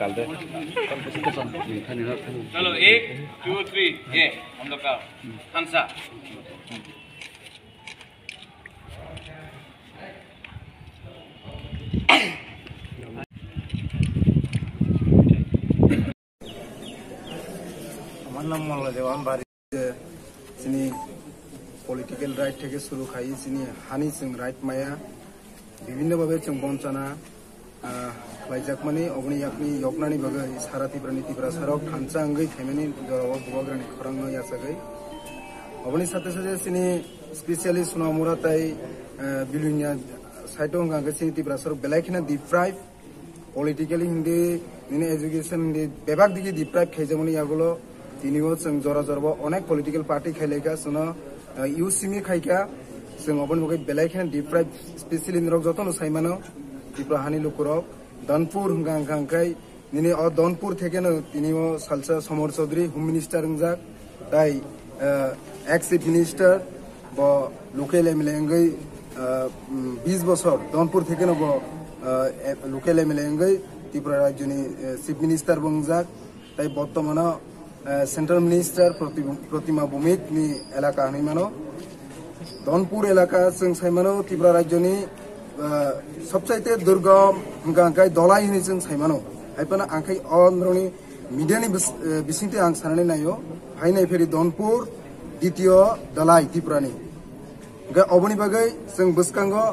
डाल दे। चलो 1 2 3 ये हम लोग का हंसा। আমার নাম মোল্লা দেওয়ান বাড়ি চিনি পলিটিক্যাল রাইট থেকে শুরু খাই চিনি হানি जों রাইট মায়া বিভিন্নভাবে जों বঞ্চনা लाइजाकमानि अग्नि याकनि यकनानि बगै सारा तिब्रानि तिब्रा सारक थानसा अंगै थेमेनि जराव बुबाग्रानि खरांनो यासगै अबनि साथे साथे सिनि स्पेशली सुनामुराताय बिलुनिया साइटों गांगे सिनि तिब्रा सारक बेलायखिना डिप्राइव पलिटिकली हिंदी निने एजुकेशन हिंदी बेबाग दिगि डिप्राइव खायजामनि यागुलो दिनिबो जों जरा जरबो अनेक पलिटिकल पार्टी खायलायगा सुनो यूसीमी खायका जों अबनि बगै बेलायखिना डिप्राइव स्पेशली निरक जतनो साइमानो तिब्रा हानि लुकुरक दानपुर गांखांखाय निने अ दानपुर थेकेनो तिनिओ सालसा समर चौधरी होम मिनिस्टर इंजाक ताई एक्स चीफ मिनिस्टर ब लोकेल एमएलए अंगै 20 बছর दानपुर थेकेनो ब लोकेल एमएलए अंगै त्रिपुरा राज्यनि चीफ मिनिस्टर बंजाक ताई बर्तमानो सेंट्रल मिनिस्टर प्रतिमा भौमिक नि एलाका हानिमानो दानपुर एलाका जों साइमानो त्रिपुरा राज्यनि सबचाइते दुर्गम गांखाय दलाई हिनि जों साइमानो हाइपाना आंखाय अनरनि मिडियानि बिसिंते आं साननानै नायो हाइनाय फेरि दानपुर द्वितीय दलाई त्रिपुरानि गा अबनि बागै जों बसकांगो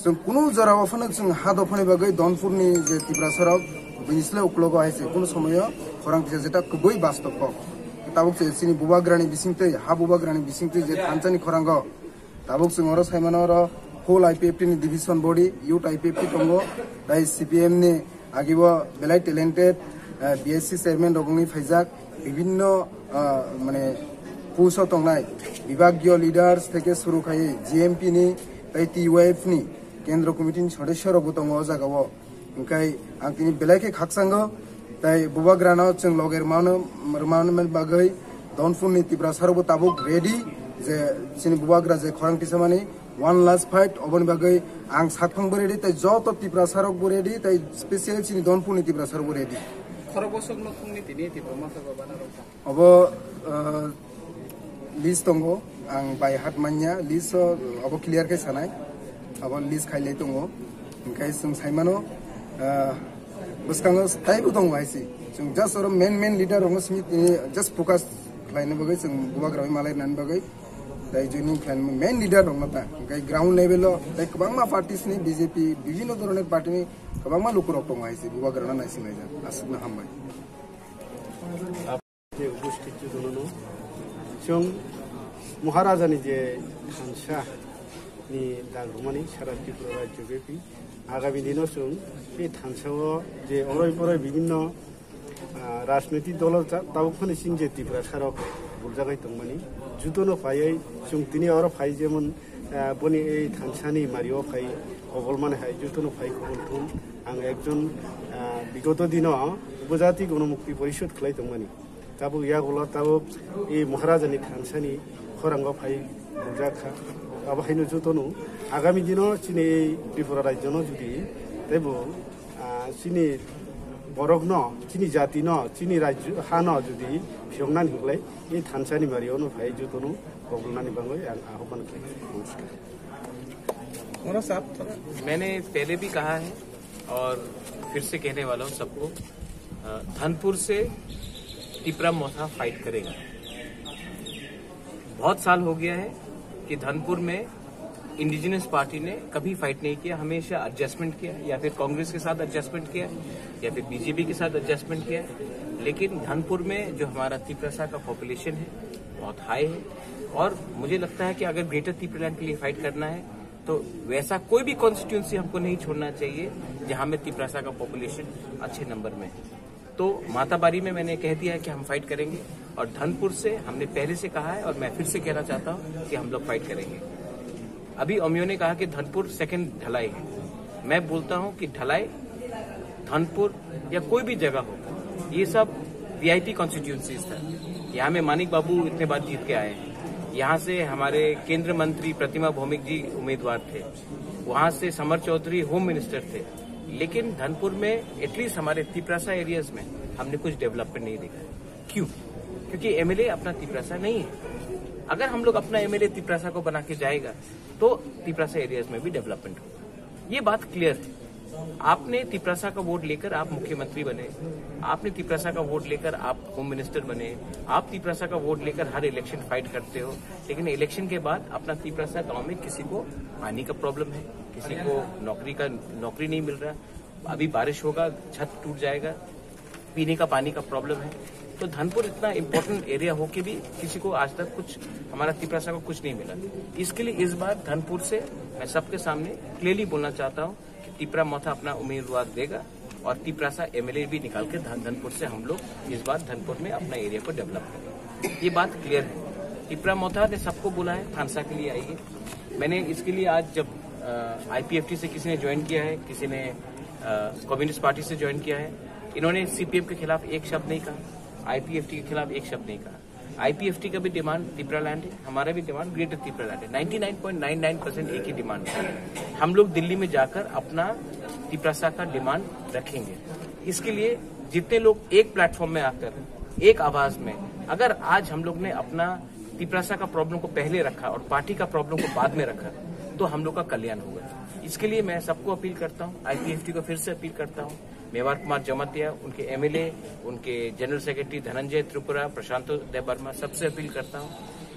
जों कुनु जरावफानो जों हादफानि बागै दानपुरनि जे त्रिपुरा सरक बिनिस्ले उक्लगो आइसे कुनु समय खरां पिसा जेटा कुबै बास्तव ताबुक सिनि बुबाग्रानि बिसिंते हा बुबाग्रानि बिसिंते जे थानसानि खरांगो ताबुक जों अर साइमानो अर होल आईपीएफटी नि डिविजन बॉडी यूथ आईपीएफटी टंगो दाइ सीपीएम नि आगिबो बेलाय टैलेंटेड बीएससी चेयरमैन रगंनि फाइजाक विभिन्न माने पुसो टंगनाय विभागीय लीडर्स थेके शुरू खायै जीएमपी नि दाइ टीयूएफ नि केंद्र कमिटिनि सदस्य रगो टंगो जागावो ओंखाय आं तिनि बेलायखे खाकसांगो दाइ बुबाग्रानो जों लगेर मानो बागै दानपुरनि तिब्रा सारबो ताबुक रेडी जे सिनि बुबाग्रा जे खरां तिसामानि one last fight अबनि बागै आं सातफांबो रेडी ताइ जत तिब्रा सारकबो रेडी ताइ स्पेशल सिनि दानपुरनि तिब्रा सारकबो रेडी खरबसक नखुंनि तिनि तिब्रा मासाबा बानारो अब लिस्ट दंगो आं बाय हात मान्या लिस्ट अब क्लियर खाय सानाय अब लिस्ट खायलाय दंगो ओंखाय जों साइमानो बसकांगो ताइबो दंगो आइसि जों जस्ट अर मेन लीडर रंग स्मिथ जस्ट फोकस खालायनो बागै जों बुबाग्राबै मालायनानै बागै दाइ जोंनि प्लान मेन लीडर दं ना ओंखाय ग्राउंड लेभेल दाइ गोबां पार्टिसनि बीजेपी विभिन्न धरনের पार्टीनि गोबां लोकरक दं आइसि बुबाग्राना नायसिनाय जा आसिबनो हामबाय जे उपस्थित जनो जों महाराजानि जे थानसा नि दागुमानि सारा त्रिपुरा राज्य बेपि आगामी दिनाव जों बे थानसायाव जे अराय विभिन्न राजनैतिक दल ताबुकफोरनि सिं जे त्रिपुरा सारक बुरजागाय दंमानि जुतनो फायै जों दिनै आरो फाय जेमन बनि এই थानसानि मारियाव फाय अगलमाने हाय जुतनो फाय खबलथुम आं एकजन বিগত दिनाव उपजाति गणमुक्ति परिषद खलाय दंमानि ताबु यागला ताबु এই महाराजानि थानसानि खरांगाव फाय बुरजाखा आबाहायनो जुतनो आगामी दिनाव सिनि त्रिपुरा राज्यनो जुदि तेबो सिनि बरगन चिनी जाति न चिनी राज्य हान जुदि फियंनानै होलाय ये थानसानि मारियावनो फाय जुतनो गगलनानि बांगै आं आह्वान खालामो। मैंने पहले भी कहा है और फिर से कहने वाला हूँ सबको, धनपुर से तिब्रा मोथा फाइट करेगा। बहुत साल हो गया है कि धनपुर में इंडिजिनस पार्टी ने कभी फाइट नहीं किया, हमेशा एडजस्टमेंट किया, या फिर कांग्रेस के साथ एडजस्टमेंट किया या फिर बीजेपी के साथ एडजस्टमेंट किया। लेकिन धनपुर में जो हमारा त्रिपुरा का पॉपुलेशन है बहुत हाई है और मुझे लगता है कि अगर ग्रेटर त्रिपुरालैंड के लिए फाइट करना है तो वैसा कोई भी कॉन्स्टिट्यूंसी हमको नहीं छोड़ना चाहिए जहां में त्रिपुरा का पॉपुलेशन अच्छे नंबर में है। तो माताबारी में मैंने कह दिया है कि हम फाइट करेंगे और धनपुर से हमने पहले से कहा है और मैं फिर से कहना चाहता हूं कि हम लोग फाइट करेंगे। अभी अमियों ने कहा कि धनपुर सेकंड ढलाई है, मैं बोलता हूं कि ढलाई धनपुर या कोई भी जगह हो, ये सब वीआईपी कॉन्स्टिट्यूंसीज था। यहाँ में मानिक बाबू इतने बार जीत के आए हैं, यहाँ से हमारे केंद्र मंत्री प्रतिमा भौमिक जी उम्मीदवार थे, वहां से समर चौधरी होम मिनिस्टर थे, लेकिन धनपुर में एटलीस्ट हमारे तिपरासा एरियाज में हमने कुछ डेवलपमेंट नहीं देखा। क्यों? क्योंकि एमएलए अपना तिपरासा नहीं है। अगर हम लोग अपना एमएलए तिपरासा को बना के जाएगा तो तिपरासा एरियाज में भी डेवलपमेंट होगा। ये बात क्लियर है। आपने तिपरासा का वोट लेकर आप मुख्यमंत्री बने, आपने तिपरासा का वोट लेकर आप होम मिनिस्टर बने, आप तिपरासा का वोट लेकर हर इलेक्शन फाइट करते हो, लेकिन इलेक्शन के बाद अपना तिपरासा गांव में किसी को पानी का प्रॉब्लम है, किसी को नौकरी नहीं मिल रहा, अभी बारिश होगा छत टूट जाएगा, पीने का पानी का प्रॉब्लम है। तो धनपुर इतना इम्पोर्टेंट एरिया हो के भी किसी को आज तक कुछ, हमारा तिपरासा को कुछ नहीं मिला। इसके लिए इस बार धनपुर से मैं सबके सामने क्लियरली बोलना चाहता हूँ कि तिपरा मोथा अपना उम्मीदवार देगा और तिपरासा एमएलए भी निकाल के धनपुर से हम लोग इस बार धनपुर में अपना एरिया को डेवलप करेंगे। ये बात क्लियर है। तिपरा मोथा ने सबको बोला है थानसा के लिए आइए। मैंने इसके लिए आज जब आईपीएफटी से किसी ने ज्वाइन किया है, किसी ने कम्युनिस्ट पार्टी से ज्वाइन किया है, इन्होंने सीपीएम के खिलाफ एक शब्द नहीं कहा, आईपीएफटी के खिलाफ एक शब्द नहीं कहा। आईपीएफटी का भी डिमांड तिपरा लैंड है, हमारा भी डिमांड ग्रेटर तिपरा लैंड है। 99.99% एक ही डिमांड है। हम लोग दिल्ली में जाकर अपना तिपरासा का डिमांड रखेंगे। इसके लिए जितने लोग एक प्लेटफॉर्म में आकर एक आवाज में, अगर आज हम लोग ने अपना तिपरासा का प्रॉब्लम को पहले रखा और पार्टी का प्रॉब्लम को बाद में रखा तो हम लोग का कल्याण होगा। इसके लिए मैं सबको अपील करता हूँ, आईपीएफटी को फिर से अपील करता हूँ, मेवार कुमार जमातिया, उनके एमएलए, उनके जनरल सेक्रेटरी धनंजय त्रिपुरा, प्रशांत दे वर्मा, सबसे अपील करता हूँ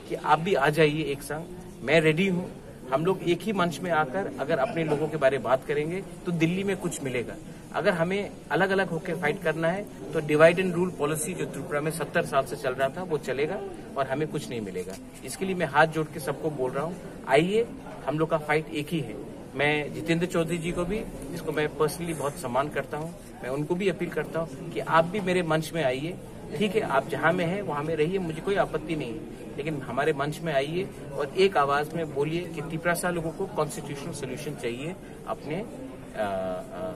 कि आप भी आ जाइए एक संग। मैं रेडी हूँ। हम लोग एक ही मंच में आकर अगर अपने लोगों के बारे में बात करेंगे तो दिल्ली में कुछ मिलेगा। अगर हमें अलग अलग होकर फाइट करना है तो डिवाइड एंड रूल पॉलिसी जो त्रिपुरा में 70 साल से चल रहा था वो चलेगा और हमें कुछ नहीं मिलेगा। इसके लिए मैं हाथ जोड़ के सबको बोल रहा हूँ, आइए, हम लोग का फाइट एक ही है। मैं जितेंद्र चौधरी जी को भी, जिसको मैं पर्सनली बहुत सम्मान करता हूँ, मैं उनको भी अपील करता हूँ कि आप भी मेरे मंच में आइए। ठीक है, आप जहां में हैं वहां में रहिए, मुझे कोई आपत्ति नहीं है, लेकिन हमारे मंच में आइए और एक आवाज में बोलिए कि तिपरासा लोगों को कॉन्स्टिट्यूशनल सोल्यूशन चाहिए अपने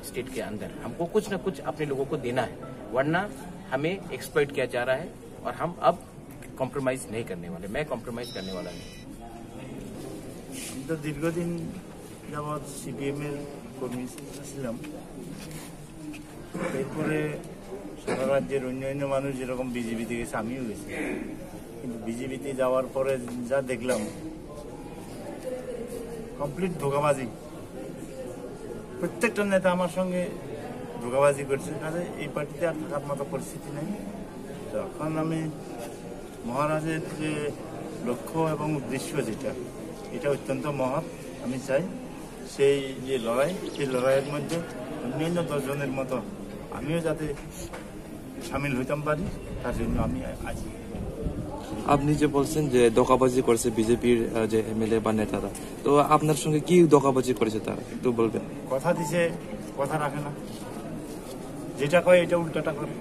स्टेट के अंदर। हमको कुछ न कुछ अपने लोगों को देना है, वरना हमें एक्सप्लॉइट किया जा रहा है और हम अब कॉम्प्रोमाइज नहीं करने वाले। मैं कॉम्प्रोमाइज करने वाला नहीं। तो दीर्घदिन যাবৎ সিপিএমের কর্মী ছিলাম। এরপরে সারা রাজ্যের অন্যান্য মানুষ যেরকম বিজেপিতে গেছে আমিও গেছি, কিন্তু বিজেপিতে যাওয়ার পরে যা দেখলাম কমপ্লিট ধোঁকাবাজি। প্রত্যেকটা নেতা আমার সঙ্গে ধোঁকাবাজি করছে, কাজে এই পার্টিতে আর থাকার মতো পরিস্থিতি নেই। তখন আমি মহারাজের যে লক্ষ্য এবং উদ্দেশ্য যেটা, এটা অত্যন্ত মহৎ। আমি চাই সেই যে লড়াই, সেই লড়াইয়ের মধ্যে অন্যান্য 10 জনের মতো আমিও যাতে সামিল হইতাম পারি, তার জন্য আমি আছি। আপনি যে বলছেন যে ধোঁকাবাজি করেছে বিজেপির যে এমএলএ বা নেতারা, তো আপনার সঙ্গে কি ধোঁকাবাজি করেছে তারা একটু বলবেন? কথা দিছে, কথা রাখে না, যেটা কয় এটা উল্টাটা করে,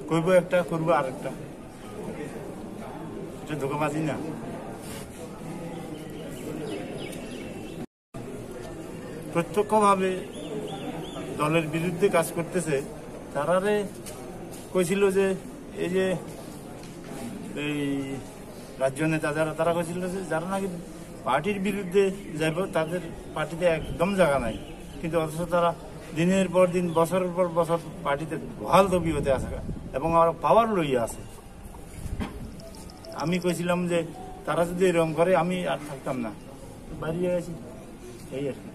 কইব একটা করবো আরেকটা। এটা ধোঁকাবাজি না? প্রত্যক্ষভাবে দলের বিরুদ্ধে কাজ করতেছে। তারারে কইছিল যে এই যে এই রাজ্য নেতা যারা, তারা কইছিল যে যারা নাকি পার্টির বিরুদ্ধে যাইব তাদের পার্টিতে একদম জায়গা নাই, কিন্তু অথচ তারা দিনের পর দিন, বছরের পর বছর পার্টিতে বহাল দবি হতে আছে এবং আরো পাওয়ার লইয়া আছে। আমি কইছিলাম যে তারা যদি এরকম করে আমি আর থাকতাম না, বাড়িয়ে গেছি, এই আর কি।